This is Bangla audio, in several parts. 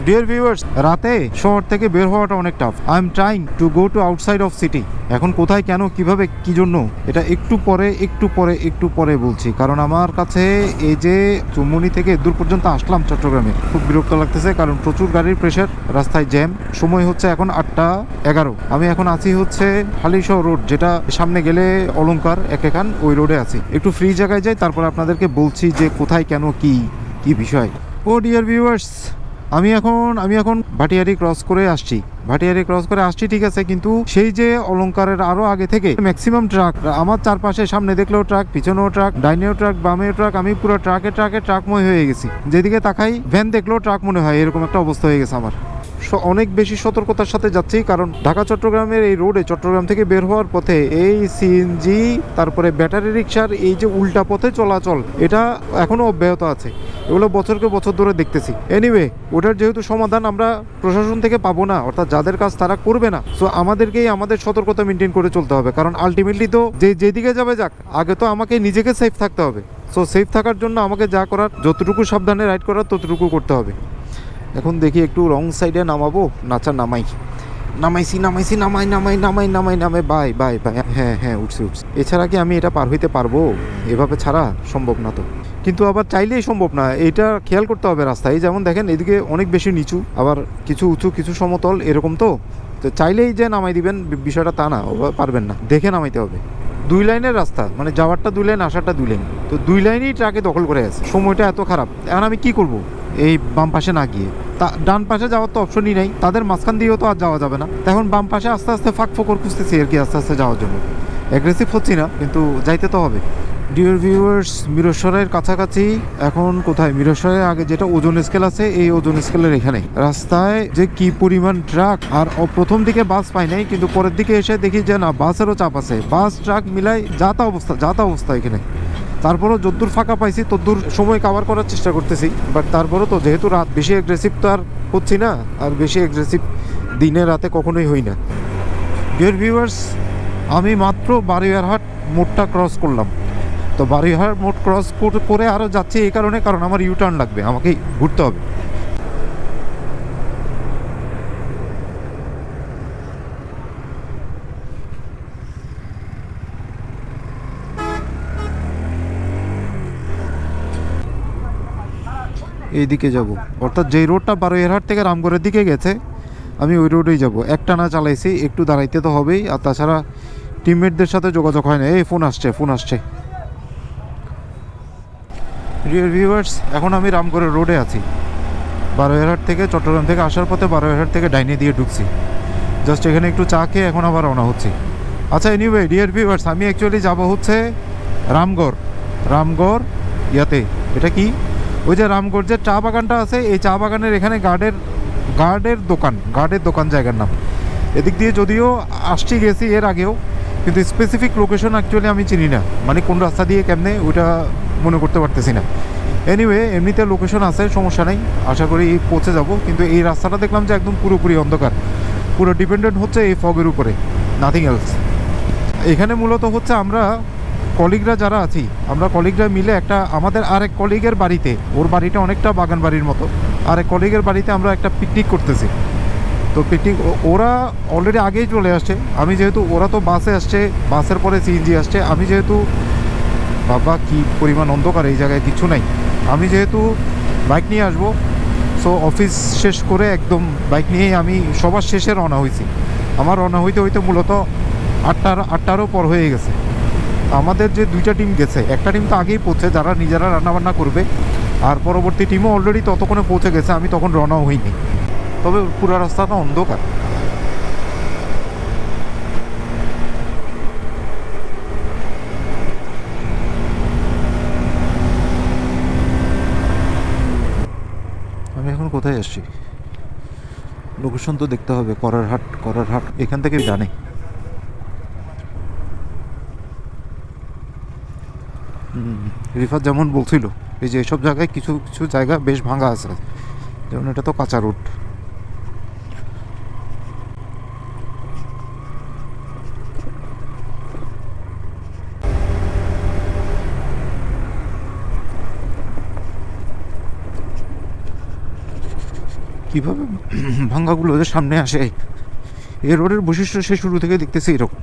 ডিয়ার ভিউয়ার্স, রাতে শহর থেকে বের হওয়াটা অনেক tough. I am trying to go to outside of city. এখন কোথায়, কেন, কিভাবে, কি জন্য, এটা একটু পরে বলছি। কারণ আমার কাছে এই যে চুমুনি থেকে দূর পর্যন্ত আসলাম চট্টগ্রামে, খুব বিরক্ত লাগতেছে, কারণ প্রচুর গাড়ির প্রেশার, রাস্তায় জ্যাম। সময় হচ্ছে এখন 8:11। আমি এখন আছি হচ্ছে হালিশহর রোড, যেটা সামনে গেলে অলংকার একেকান, ওই রোডে আছি। একটু ফ্রি জায়গায় যাই, তারপর আপনাদেরকে বলছি যে কোথায়, কেন, কি বিষয়। ও ডিয়ার ভিউয়ার্স, আমি এখন ভাটিয়ারি ক্রস করে আসছি, ঠিক আছে। কিন্তু সেই যে অলংকারের আরো আগে থেকে ম্যাক্সিমাম ট্রাক, আমার চারপাশে, সামনে দেখলেও ট্রাক, পিছনেও ট্রাক, ডাইনেও ট্রাক, বামেও ট্রাক, আমি পুরো ট্রাকময় হয়ে গেছি। যেদিকে তাকাই ভ্যান দেখলেও ট্রাক মনে হয়, এরকম একটা অবস্থা হয়ে গেছে আমার। অনেক বেশি সতর্কতার সাথে যাচ্ছি, কারণ ঢাকা চট্টগ্রামের এই রোডে, চট্টগ্রাম থেকে বের হওয়ার পথে এই সিএনজি, তারপরে ব্যাটারি রিক্সার এই যে উল্টা পথে চলাচল, এটা এখনো অব্যাহত আছে। এগুলো বছরকে বছর ধরে দেখতেছি। এনিওয়ে, ওটার যেহেতু সমাধান আমরা প্রশাসন থেকে পাবো না, অর্থাৎ যাদের কাজ তারা করবে না, সো আমাদেরকেই আমাদের সতর্কতা মেনটেন করে চলতে হবে। কারণ আলটিমেটলি তো যেদিকে যাবে যাক, আগে তো আমাকে নিজেকে সেফ থাকতে হবে। সো সেফ থাকার জন্য আমাকে যা করার, যতটুকু সাবধানে রাইড করার, ততটুকু করতে হবে। এখন দেখি একটু রং সাইডে নামাবো, নামাইছি, বাই। হ্যাঁ, উঠছি। এছাড়া কি আমি এটা পার হইতে পারবো? এভাবে ছাড়া সম্ভব না তো। কিন্তু আবার চাইলেই সম্ভব না, এটা খেয়াল করতে হবে রাস্তায়। যেমন দেখেন, এদিকে অনেক বেশি নিচু, আবার কিছু উঁচু, কিছু সমতল, এরকম তো চাইলেই যে নামাই দিবেন বিষয়টা তা না, পারবেন না, দেখে নামাইতে হবে। 2 লাইনের রাস্তা, মানে যাওয়ারটা 2 লাইন, আসারটা 2 লাইন, তো 2 লাইনই ট্রাকে দখল করে আছে। সময়টা এত খারাপ, এখন আমি কি করব? এই বাম পাশে না গিয়ে ডান পাশে যাওয়ার তো অপশনই নাই, তাদের মাঝখান দিয়েও তো আর যাওয়া যাবে না। এখন বাম পাশে আস্তে আস্তে ফাঁক ফোকর খুঁজতেছি আর কি, আস্তে আস্তে যাওয়ার জন্য। অ্যাগ্রেসিভ হচ্ছি না, কিন্তু যাইতে তো হবে। ডিয়ার ভিউয়ার্স, মিরসরাইয়ের কাছাকাছি। এখন কোথায়? মিরসরাইয়ের আগে যেটা ওজন স্কেল আছে, এই ওজন স্কেলের এখানে রাস্তায় যে কি পরিমাণ ট্রাক। আর প্রথম দিকে বাস পাই নাই, কিন্তু পরের দিকে এসে দেখি যে না, বাসেরও চাপ আছে। বাস ট্রাক মিলাই যা তা অবস্থা এখানে। তারপরও যদ্দূর ফাঁকা পাইছি তদ্দূর সময় কভার করার চেষ্টা করতেছি। বাট তারপরও তো যেহেতু রাত, বেশি অ্যাগ্রেসিভ তো আর হচ্ছি না, আর বেশি অ্যাগ্রেসিভ দিনে রাতে কখনোই হই না। ডিয়ার ভিউয়ার্স, আমি মাত্র বারুইয়ারহাট মোড়টা ক্রস করলাম। তো বারুইয়ারহাট মোড় ক্রস করে আরও যাচ্ছি এই কারণে, কারণ আমার ইউটার্ন লাগবে, আমাকে ঘুরতে হবে। এইদিকে যাব, অর্থাৎ যেই রোডটা বারুইয়ারহাট থেকে রামগড়ের দিকে গেছে, আমি ওই রোডেই যাব। একটানা চালাইছি, একটু দাঁড়াইতে তো হবেই, আর তাছাড়া টিমমেটদের সাথে যোগাযোগ হয় না। এই ফোন আসছে। ডিয়ার ভিউয়ার্স, এখন আমি রামগড়ের রোডে আছি। বারুইয়ারহাট থেকে, চট্টগ্রাম থেকে আসার পথে বারুইয়ারহাট থেকে ডাইনে দিয়ে ঢুকছি। জাস্ট এখানে একটু চা খেয়ে এখন আবার রওনা হচ্ছি। আচ্ছা, এনিওয়ে ডিয়ার ভিউয়ার্স, আমি অ্যাকচুয়ালি যাব হচ্ছে রামগড় ইয়াতে। এটা কি? ওই যে রামগড় যে চা বাগানটা আছে, এই চা বাগানের এখানে গার্ডের দোকান জায়গার নাম। এদিক দিয়ে যদিও গেছি এর আগেও, কিন্তু স্পেসিফিক লোকেশন অ্যাকচুয়ালি আমি চিনি না, মানে কোন রাস্তা দিয়ে কেমনে ওইটা মনে করতে পারতেছি না। এনিওয়ে, এমনিতে লোকেশন আছে, সমস্যা নেই, আশা করি পৌঁছে যাব। কিন্তু এই রাস্তাটা দেখলাম যে একদম পুরোপুরি অন্ধকার, পুরো ডিপেন্ডেন্ট হচ্ছে এই ফগের উপরে, নাথিং এলস। এখানে মূলত হচ্ছে আমরা কলিগরা যারা আছি, আমরা কলিগরা মিলে একটা আমাদের আরেক কলিগের বাড়িতে, ওর বাড়িটা অনেকটা বাগান বাড়ির মতো, আরেক কলিগের বাড়িতে আমরা একটা পিকনিক করতেছি। তো পিকনিক ওরা অলরেডি আগেই চলে আসছে। আমি যেহেতু, ওরা তো বাসে আসছে, বাসের পরে সিএনজি আসছে। আমি যেহেতু, বাবা কি পরিমাণ অন্ধকার এই জায়গায়, কিছু নাই। আমি যেহেতু বাইক নিয়ে আসবো, সো অফিস শেষ করে একদম বাইক নিয়েই আমি সবার শেষে রওনা হয়েছি। আমার রওনা হইতে মূলত 8টারও পর হয়ে গেছে। আমাদের যে 2টা টিম গেছে, একটা টিম তো আগেই পৌঁছে, যারা নিজেরা রান্নাবান্না করবে, আর পরবর্তী টিমও অলরেডি ততক্ষণে পৌঁছে গেছে, আমি তখন রওনা হইনি। তবে পুরো রাস্তাটা অন্ধকার। আমি এখন কোথায় আসছি? লোকেশন তো দেখতে হবে। করারহাট এখান থেকে জানে। রিফাত যেমন বলছিল, এই যে এসব জায়গায় কিছু কিছু জায়গা বেশ ভাঙা আছে, যেমন এটা তো কাঁচা রোড। কি কীভাবে ভাঙ্গাগুলো ওদের সামনে আসে। এই রোডের বৈশিষ্ট্য সে শুরু থেকে দেখতেছি এরকম।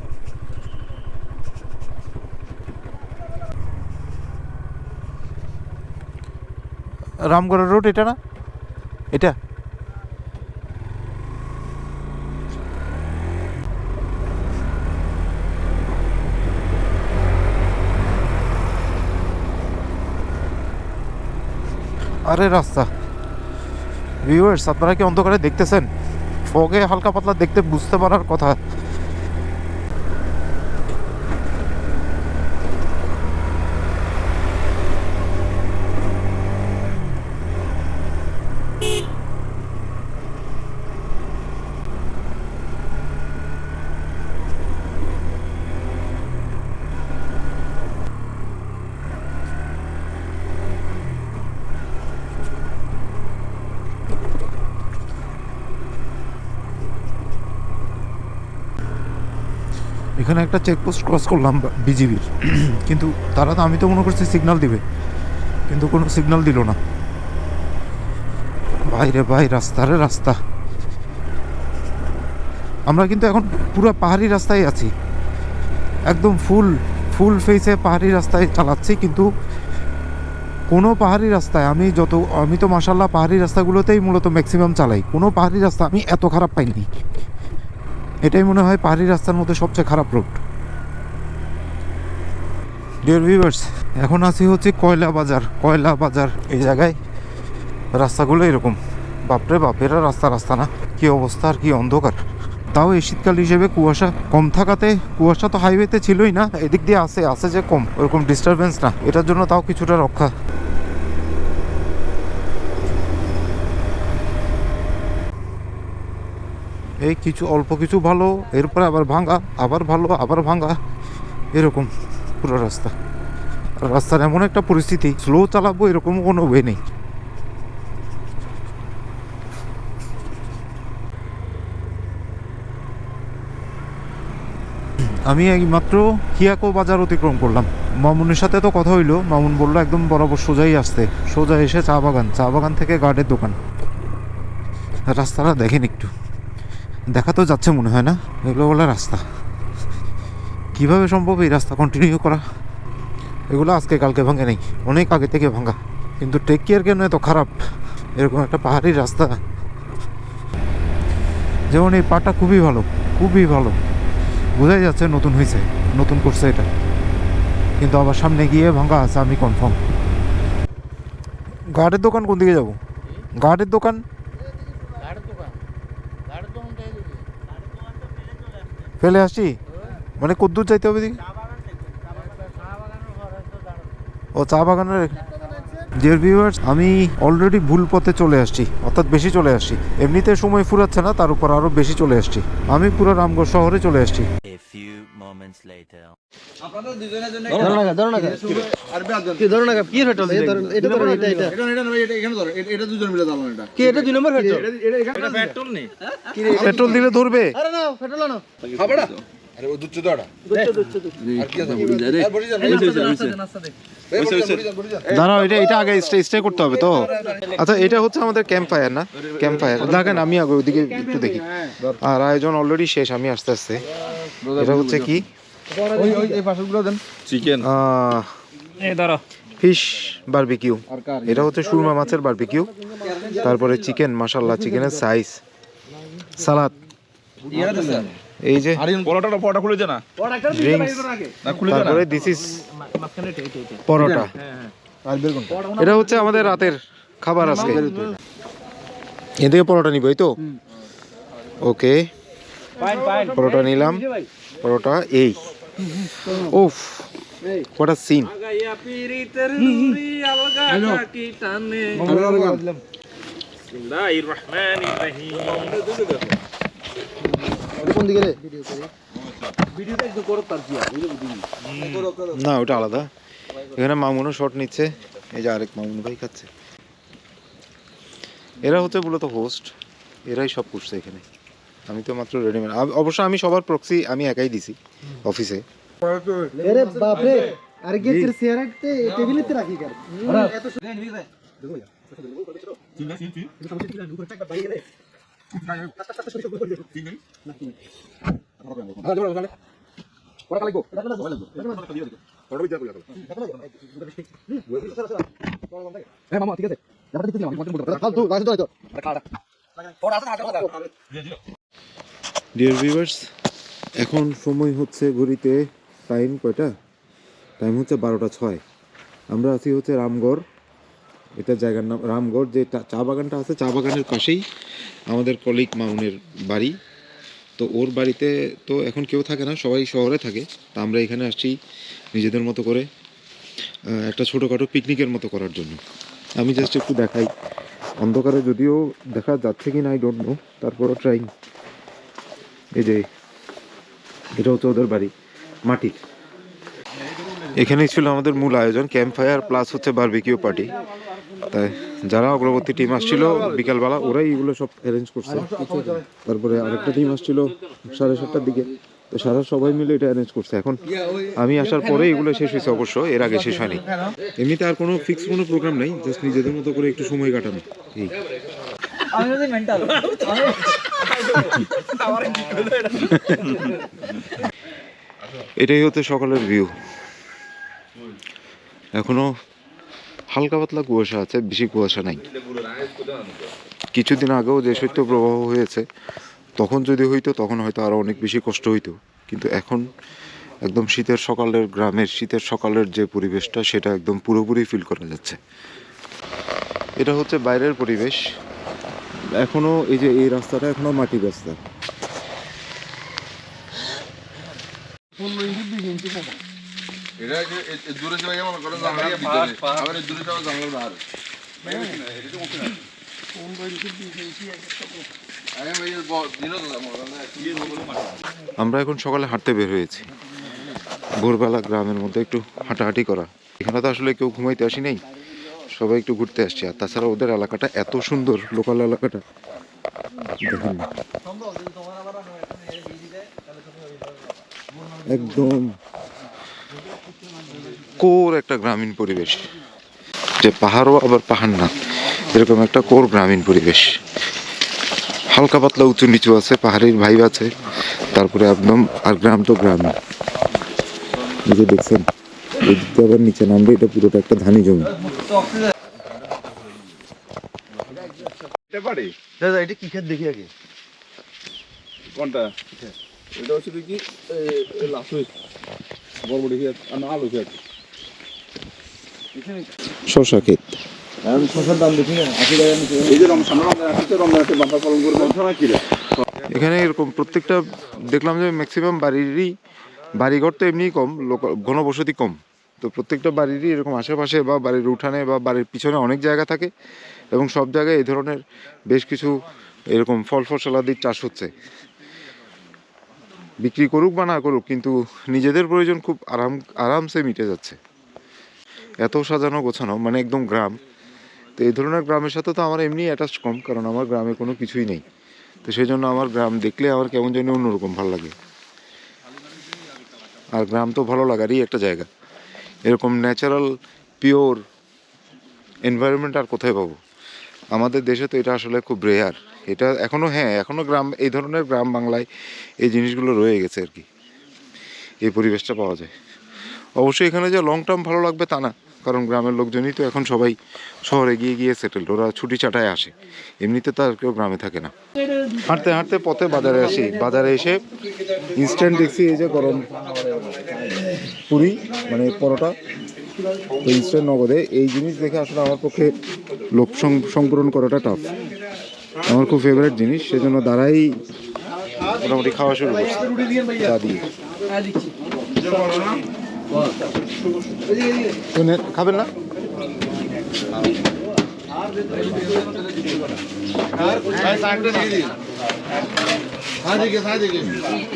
রামগড় রোড এটা না, এটা আরে রাস্তা। ভিউয়ার্স, আপনারা কি অন্ধকারে দেখতেছেন? ফগে হালকা পাতলা দেখতে বুঝতে পারার কথা। এখানে একটা চেকপোস্ট ক্রস করলাম বিজিবির, কিন্তু তারা তো, আমি তো মনে করছি সিগন্যাল দিবে, কিন্তু কোনো সিগন্যাল দিল না। বাইরে ভাই, রাস্তারে রাস্তা। আমরা কিন্তু এখন পুরো পাহাড়ি রাস্তায় আছি, একদম ফুল ফেসে পাহাড়ি রাস্তায় চালাচ্ছি। কিন্তু কোনো পাহাড়ি রাস্তায় আমি তো মাশাল্লাহ পাহাড়ি রাস্তাগুলোতেই মূলত ম্যাক্সিমাম চালাই, কোনো পাহাড়ি রাস্তা আমি এত খারাপ পাইনি। এটাই মনে হয় পাহাড়ি রাস্তার মধ্যে সবচেয়ে খারাপ রোড। ডিয়ার ভিউয়ার্স, এখন আছি হচ্ছে কয়লা বাজার। এই জায়গায় রাস্তাগুলো এরকম। বাপরে বাপ, এরা রাস্তা না, কি অবস্থা আর কি অন্ধকার। তাও এই শীতকাল হিসেবে কুয়াশা কম থাকাতে, কুয়াশা তো হাইওয়েতে ছিলই না, এদিক দিয়ে আসে যে কম, ওরকম ডিস্টারবেন্স না, এটার জন্য তাও কিছুটা রক্ষা। এই কিছু অল্প কিছু ভালো, এরপরে আবার ভাঙা, আবার ভালো, আবার ভাঙা, এরকম পুরো রাস্তার এমন একটা পরিস্থিতি, স্লো চালাবো এরকম কোনো ওয়ে নেই। আমি এইমাত্র হিয়াকো বাজার অতিক্রম করলাম। মামুনের সাথে তো কথা হইলো, মামুন বললো একদম বরাবর সোজাই আসতে, সোজা এসে চা বাগান থেকে গার্ডের দোকান। রাস্তাটা দেখেন একটু, দেখা তো যাচ্ছে মনে হয় না, এগুলো বলে রাস্তা। কিভাবে সম্ভব এই রাস্তা কন্টিনিউ করা? এগুলো আজকে কালকে ভাঙে নেই, অনেক আগে থেকে ভাঙা। কিন্তু টেক কেয়ার কেন এত খারাপ এরকম একটা পাহাড়ি রাস্তা? যেমন এই পাটা খুবই ভালো, বোঝাই যাচ্ছে নতুন হয়েছে, নতুন করছে এটা, কিন্তু আবার সামনে গিয়ে ভাঙা আছে, আমি কনফার্ম। গার্ডের দোকান কোন দিকে যাব? গার্ডের দোকান ফেলে আসছি, মানে কদ্দূর চাইতে হবে দিকে? ও চা বাগানের। ডিয়ার ভিউয়ার্স, আমি অলরেডি ভুল পথে চলে আসছি, অর্থাৎ বেশি চলে আসছি। এমনিতে সময় ফুরাচ্ছে না, তার উপর আরো বেশি চলে আসছি। আমি পুরো রামগড় শহরে চলে আসছি। পেট্রোল দিলে ধরবে? দাঁড়াও, এটা আগে স্টে করতে হবে তো। আচ্ছা, এটা হচ্ছে আমাদের ক্যাম্প ফায়ার না? ক্যাম্প ফায়ার দেখেন, আমি আগে ওইদিকে একটু দেখি। আর আয়োজন অলরেডি শেষ, আমি আস্তে আস্তে। এটা হচ্ছে কি? Chicken, fish barbecue. এটা হচ্ছে সুরমা মাছের বারবিকিউ। তারপরে চিকেন, মাশাআল্লাহ চিকেনের সাইজ, সালাদ, এই যে পরোটা খুলে যা না, ড্রিঙ্কস, তারপরে দিস ইজ পরোটা। এটা হচ্ছে আমাদের রাতের খাবার আজকে। এদিকে পরোটা নিব, এই তো ওকে, পরোটা নিলাম। পরোটা এই, উফ হোয়াট আ সিন। না ওটা আলাদা। এখানে মামুনও শট নিচ্ছে, এই যে আরেক মামুন ভাই খাচ্ছে। এরা হচ্ছে মূলত হোস্ট, এরাই সব করছে এখানে। আমি তো মাত্র রেডিমেড। অবশ্য আমি সবার প্রক্সি আমি একাই দিছি অফিসে। ডিয়ার ভিউয়ার্স, এখন সময় হচ্ছে ঘড়িতে টাইম কয়টা? টাইম হচ্ছে 12:06। আমরা আছি হচ্ছে রামগড়। এটা জায়গার নাম রামগড়। যে চা বাগানটা আছে, চা বাগানের পাশেই আমাদের কলিগ মামুনের বাড়ি। তো ওর বাড়িতে তো এখন কেউ থাকে না, সবাই শহরে থাকে। তা আমরা এখানে আসছি নিজেদের মতো করে একটা ছোটোখাটো পিকনিকের মতো করার জন্য। আমি জাস্ট একটু দেখাই, অন্ধকারে যদিও দেখা যাচ্ছে কি না আই ডোন্ট নো, তারপরও ট্রাই। এই যে এটা হচ্ছে ওদের বাড়ি, মাটির। এখানেই ছিল আমাদের মূল আয়োজন, ক্যাম্প ফায়ার প্লাস হচ্ছে বারবিকিউ পার্টি। তাই যারা অগ্রবর্তী টিম আসছিল বিকালবেলা, ওরাই এগুলো সব অ্যারেঞ্জ করছে। তারপরে আরেকটা টিম আসছিল 7:30টার দিকে, তো সারা সবাই মিলে এটা অ্যারেঞ্জ করছে। এখন আমি আসার পরে এগুলো শেষ হয়েছে, অবশ্য এর আগে শেষ হয়নি। এমনিতে আর কোনো ফিক্স কোনো প্রোগ্রাম নেই, জাস্ট নিজেদের মতো করে একটু সময় কাটানো। এই এটাই হচ্ছে সকালের ভিউ। এখনো হালকা পাতলা কুয়াশা আছে, বেশি কুয়াশা নাই। কিছুদিন আগেও যে শৈত্য প্রবাহ হয়েছে, তখন যদি হইতো তখন হয়তো আরো অনেক বেশি কষ্ট হইতো। কিন্তু এখন একদম শীতের সকালের, গ্রামের শীতের সকালের যে পরিবেশটা, সেটা একদম পুরোপুরি ফিল করা যাচ্ছে। এটা হচ্ছে বাইরের পরিবেশ। এখনো এই যে এই রাস্তাটা এখনো মাটির রাস্তা। আমরা এখন সকালে হাঁটতে বের হয়েছি, ভোরবেলা গ্রামের মধ্যে একটু হাঁটাহাঁটি করা। এখানে তো আসলে কেউ ঘুমাইতে আসি নাই, সবাই একটু ঘুরতে আসছে। আর তাছাড়া ওদের এলাকাটা এত সুন্দর, লোকাল এলাকাটা দেখেন, একদম কোর একটা গ্রামীণ পরিবেশ, যে পাহাড়ও আবার পাহাড় না, এরকম একটা কোর গ্রামীণ পরিবেশ। হালকা পাতলা উঁচু নিচু আছে, পাহাড়ের ভাইব আছে, তারপরে একদম আর গ্রাম তো গ্রামই। নিজে দেখছেন এদিকে আবার নিচে নামবে, এটা পুরোটা একটা ধানি জমি। এটা কি ক্ষেত দেখি আগে, কোনটা এটা হচ্ছে কি লাসু বড়বড়ি ক্ষেত আর না আলু ক্ষেত, শশা ক্ষেত। শশার দাম দেখি না 80 টাকা নিচে। এই যে রমজান বাম্পার পালন করে ব্যবসা না কি রে। এখানে এরকম প্রত্যেকটা দেখলাম যে ম্যাক্সিমাম বাড়িরই, বাড়িঘর তো এমনিই কম, ঘনবসতি কম, তো প্রত্যেকটা বাড়িরই এরকম আশেপাশে বা বাড়ির উঠানে বা বাড়ির পিছনে অনেক জায়গা থাকে, এবং সব জায়গায় এই ধরনের বেশ কিছু এরকম ফল ফসলাদির চাষ হচ্ছে। বিক্রি করুক বা না করুক, কিন্তু নিজেদের প্রয়োজন খুব আরামসে মিটে যাচ্ছে। এত সাজানো গোছানো, মানে একদম গ্রাম। তো এই ধরনের গ্রামের সাথে তো আমার এমনি অ্যাটাচ কম, কারণ আমার গ্রামে কোনো কিছুই নেই। তো সেই জন্য আমার গ্রাম দেখলে আমার কেমন যেন অন্যরকম ভালো লাগে। আর গ্রাম তো ভালো লাগারই একটা জায়গা। এরকম ন্যাচারাল পিওর এনভায়রনমেন্ট আর কোথায় পাবো? আমাদের দেশে তো এটা আসলে খুব রেয়ার। এটা এখনও, হ্যাঁ এখনও গ্রাম, এই ধরনের গ্রাম বাংলায় এই জিনিসগুলো রয়ে গেছে আর কি, এই পরিবেশটা পাওয়া যায়। অবশ্যই এখানে যে লং টার্ম ভালো লাগবে তা না, কারণ গ্রামের লোকজনই তো এখন সবাই শহরে গিয়ে গিয়ে সেটেল, ওরা ছুটি ছাটায় আসে, এমনিতে তো আর কেউ গ্রামে থাকে না। হাঁটতে হাঁটতে পথে বাজারে আসি, বাজারে এসে ইনস্ট্যান্ট দেখছি এই যে গরম পুরি, মানে পরোটা, তো ইনস্ট্যান্ট নগদে। এই জিনিস দেখে আসলে আমার পক্ষে লোক সংপূরণ করাটা টাফ, আমার খুব ফেভারিট জিনিস, সেজন্য দাঁড়াই মোটামুটি খাওয়া শুরু করছি চা দিয়ে। খাবেন না?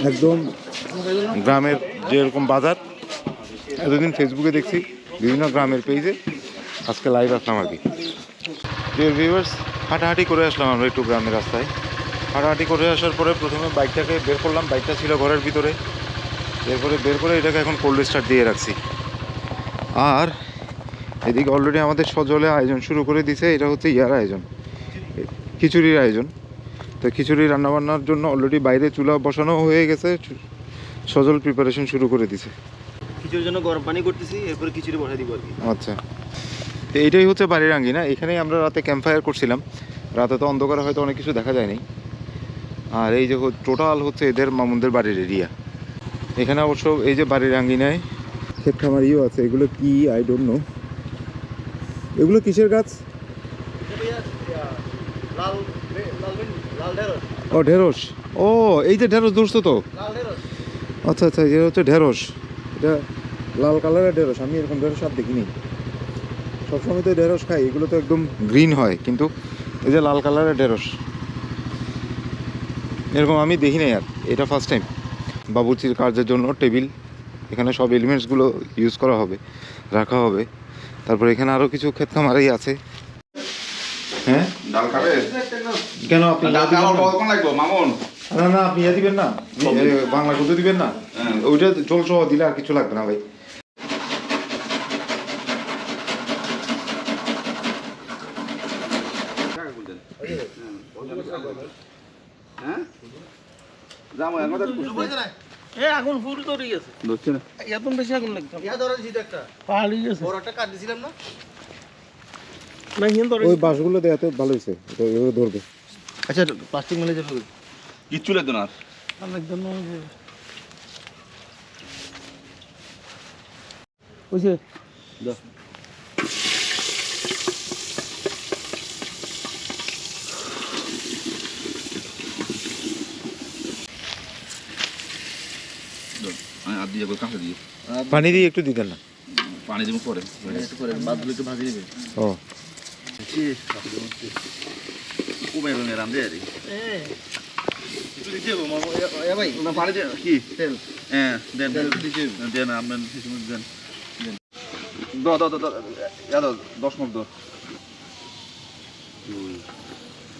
একদম গ্রামের যেরকম বাজার, এতদিন ফেসবুকে দেখছি বিভিন্ন গ্রামের পেজে, আজকে লাইভ আসলাম আর কি। ডিয়ার ভিউয়ার্স, হাঁটাহাঁটি করে আসলাম আমরা একটু গ্রামের রাস্তায়। হাঁটাহাঁটি করে আসার পরে প্রথমে বাইকটাকে বের করলাম, বাইকটা ছিল ঘরের ভিতরে, এরপরে বের করে এটাকে এখন কোল্ড স্টার্ট দিয়ে রাখছি। আর এদিকে অলরেডি আমাদের সজলে আয়োজন শুরু করে দিছে। এটা হচ্ছে ইয়ার আয়োজন, খিচুড়ির আয়োজন। তো খিচুড়ি রান্নাবান্নার জন্য অলরেডি বাইরে চুলা বসানো হয়ে গেছে, সজল প্রিপারেশন শুরু করে দিছে। খিচুড়ির জন্য গরম পানি করতেছি, এরপরে খিচুড়ি বসাই দিব আর কি। আচ্ছা, তো এইটাই হচ্ছে বাড়ির আঙ্গিনা। এখানেই আমরা রাতে ক্যাম্প ফায়ার করছিলাম। রাতে তো অন্ধকার হয়তো অনেক কিছু দেখা যায়নি। আর এই যে টোটাল হচ্ছে এদের মামুনদের বাড়ির এরিয়া। এখানে অবশ্য এই যে বাড়ির আঙ্গিনায় ক্ষেত খামার ইও আছে। এগুলো কি আই ডোন্ট নো। এগুলো কিসের গাছ? ও ঢেঁড়স। ও এই যে ঢেঁড়স ধরছো তো। আচ্ছা আচ্ছা, এটা হচ্ছে ঢেঁড়স। এটা লাল কালারের ঢেঁড়স। আমি এরকম ঢেঁড়স আর দেখিনি। সবসময় তো ঢেঁড়স খাই, এগুলো তো একদম গ্রিন হয়, কিন্তু এই যে লাল কালারের ঢেঁড়স এরকম আমি দেখি নাই আর, এটা ফার্স্ট টাইম। বাবুর্চির কাজের জন্য টেবিল, এখানে সব এলিমেন্টসগুলো ইউজ করা হবে, রাখা হবে। তারপর এখানে আরও কিছু ক্ষেত খামারই আছে। হ্যাঁ, ডাল খাবে? কেন আপনি ডাল খাওয়ার কতক্ষণ লাগবে মামুন? না না, আপনি ইয়ে দিবেন না, বাংলা গুঁতো দিবেন না? ওইটা জল সহ দিলে আর কিছু লাগবে না ভাই। হ্যাঁ যাবো এখন আগুন ফুল তো গেছে, ধরছে না। এত বেশি আগুন লাগছে একটা পাহাড়ি গেছে বড় একটা কাট দিছিলাম না। না হিন ধরে ওই বাঁশগুলো দেওয়াতে ভালো হয়েছে, এটা এভাবে ধরবে। আচ্ছা প্লাস্টিক মেলে যাবে। কিচ্ছু লাগতো না আর। একদম বুঝছে আর দিয়ে কাঁচা দিয়ে পানি দিয়ে একটু দিতেন না? পানি দেবো পরে। একটু করে বাদগুলো একটু ভাজি নেবে। ও কমে রঙে রান্ধে আরে একটু দিতে হবে মামু। এ ভাই না পানি দিয়ে কি তেল হ্যাঁ দেন তেল দিতে হবে। দেন আপনার দেন দাও দাও দাও দাও 10 মিনিট দাও।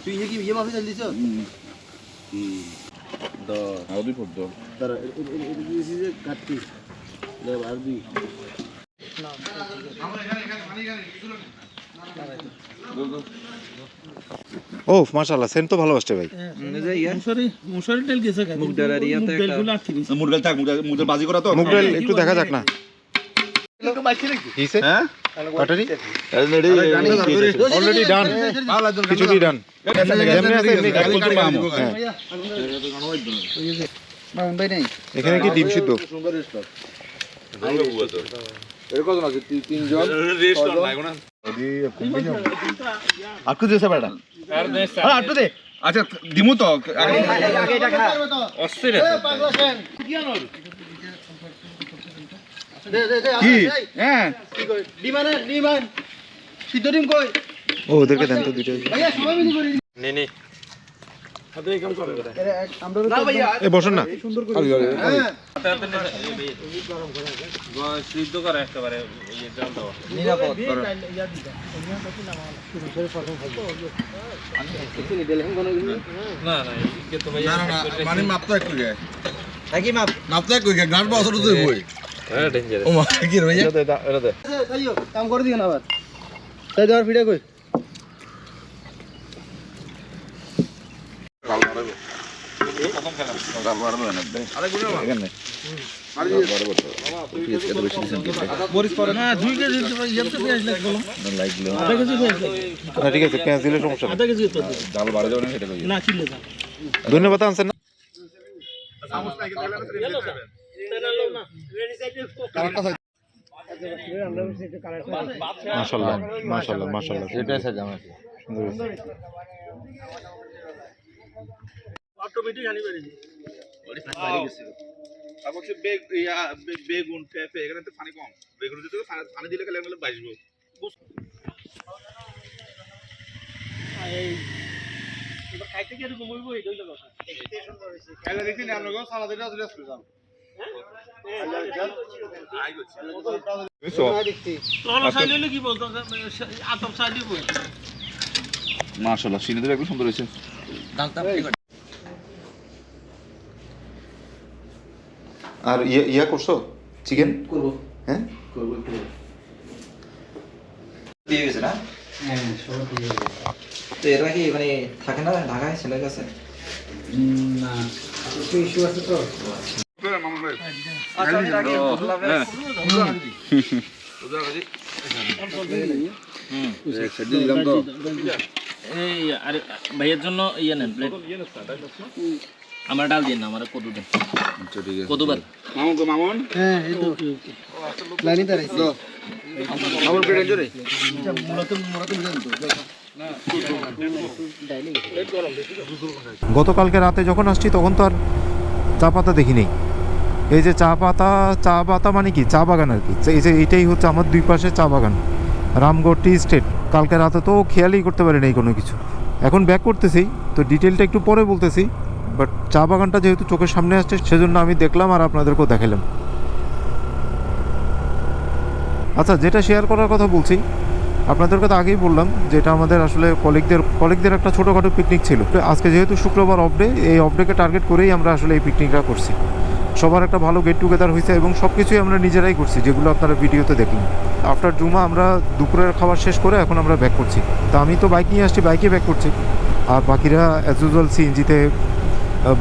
তুই কি ইয়ে মাফি তেল দিছ? দাও আর 2 ফুট দাও। দাঁড়া দিছি যে কাটতি লে আর দুই ও মাশাআল্লাহ, সেন্ট তো ভালো আসছে ভাই। মশারি তেল গেছে মুখ তেলগুলো আটকে দিছে মুরগাল থাক মুরগাল বাজি করা তো। মুগ ডাল একটু দেখা যাক না। একটু বাইছে নাকি? কিসে? হ্যাঁ ব্যাটারি অলরেডি অলরেডি ডান, খিচুড়ি ডান। যেমনি আছে এমনি খাই। হ্যাঁ। মামুন ভাই নাই এখানে কি ডিম সিদ্ধ? এর কত আছে 3 জন রেস্ট অন লাগো না। আটকু দিছে বেটা। আরে আটকু দে। আচ্ছা দিমু তো আগে আগে এটা খা। অস্থির এ পাগলা সেন কি আনর? দে দে দে কি হ্যাঁ কি কই? ডিমানে ডিমান সিদ্ধ ডিম কই? ও ওদেরকে দেন তো দুটো। ভাইয়া সবাই মিলে করি। নে হাতে কাম করে আমরা না ভাইয়া এ বসুন না। হ্যাঁ সিদ্ধ করে একেবারে ইয়ে জাল দাও নিরাপদ করো। না না কে তো ভাইয়া মানে মাপ তো একটু গে নাকি মাপ মাপ তো একটু গে গান বছর তো বই হ্যাঁ ডেঞ্জারাস ও মা কি রে ভাইয়া এটা দে তাইও কাম করে দিও না আবার তাই দেওয়ার ভিডিও কই গাল মারবে প্রথম খেলা গাল মারবে না আরে গুলো এখানে মারি মামা তুই এত বেশি দিছেন কি বরিস পরে না 2 কেজি ইয়াতে পেঁয়াজ লাগলো লাগলো আধা কেজি পেঁয়াজ হ্যাঁ ঠিক আছে, পেঁয়াজ দিলে সমস্যা নেই। আধা কেজি তো জাল বাড়ে যাবে না সেটা কই না চিল্লে যা ধন্যবাদ আনছেন না? মাশাআল্লাহ মাশাআল্লাহ মাশাআল্লাহ, এটা সাজা আছে সুন্দর। অটোমেটিক আনি বেরিয়ে ওরে পানি গেছে তারপর হচ্ছে বেগুন পেঁপে এখানে তো পানি কম, বেগুন দিতে পানি দিলে খেলে গেলে বাঁচবো। এবার খাইতে কি এরকম হইব এই দইটা কথা খেলে দেখি না আমরা সালাদ এটা আসলে আসলে যাম চাইলে কি বলতো আতপ চাই দিব মাশাআল্লাহ সিনেদের একদম সুন্দর হয়েছে। আর ইয়া করছো চিকেন? করব হ্যাঁ করব দিয়ে গেছে না? তো এরা কি মানে থাকে না ঢাকায় ছেলের কাছে? এই আরে ভাইয়ের জন্য ইয়ে নেন প্লেট আমার ডাল দিন না আমার কদু দেন কদুবার হ্যাঁ এই তো লাইনে দাঁড়াইছি আমার পেটে জোরে গতকালকে রাতে যখন আসছি তখন তো আর চা পাতা দেখি নেই। এই যে চা পাতা মানে কি চা বাগান আর কি, এই যে এইটাই হচ্ছে আমার দুই পাশে চা বাগান, রামগড় টি স্টেট। কালকে রাতে তো খেয়ালই করতে পারি নাই কোনো কিছু। এখন ব্যাক করতেছি তো ডিটেলটা একটু পরে বলতেছি, বাট চা বাগানটা যেহেতু চোখের সামনে আসছে সেজন্য আমি দেখলাম আর আপনাদেরকেও দেখালাম। আচ্ছা, যেটা শেয়ার করার কথা বলছি আপনাদেরকে তো আগেই বললাম যেটা আমাদের আসলে কলিগদের একটা ছোটোখাটো পিকনিক ছিল। আজকে যেহেতু শুক্রবার অফ ডে, এই অফ ডেকে টার্গেট করেই আমরা আসলে এই পিকনিকটা করছি। সবার একটা ভালো গেট টুগেদার হয়েছে এবং সব কিছুই আমরা নিজেরাই করছি, যেগুলো আপনারা ভিডিওতে দেখলেন। আফটার জুমা আমরা দুপুরের খাবার শেষ করে এখন আমরা ব্যাক করছি। তা আমি তো বাইক নিয়ে আসছি, বাইকে ব্যাক করছি, আর বাকিরা অ্যাজ ইউজুয়াল সিএনজিতে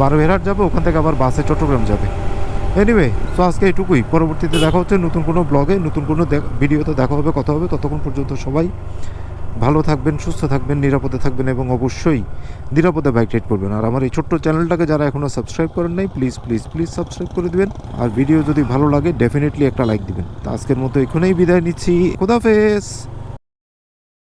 বারোহেরহাট যাবে, ওখান থেকে আবার বাসে চট্টগ্রাম যাবে। এনিওয়ে, তো আজকে এটুকুই। পরবর্তীতে দেখা হচ্ছে নতুন কোনো ব্লগে, নতুন কোনো ভিডিওতে দেখা হবে, কথা হবে। ততক্ষণ পর্যন্ত সবাই ভালো থাকবেন, সুস্থ থাকবেন, নিরাপদে থাকবেন এবং অবশ্যই নিরাপদে বাইক রাইড করবেন। আর আমার এই ছোট্ট চ্যানেলটাকে যারা এখনও সাবস্ক্রাইব করেন নাই প্লিজ প্লিজ প্লিজ সাবস্ক্রাইব করে দিবেন। আর ভিডিও যদি ভালো লাগে ডেফিনেটলি একটা লাইক দিবেন। তো আজকের মতো এখানেই বিদায় নিচ্ছি। খোদাফেজ।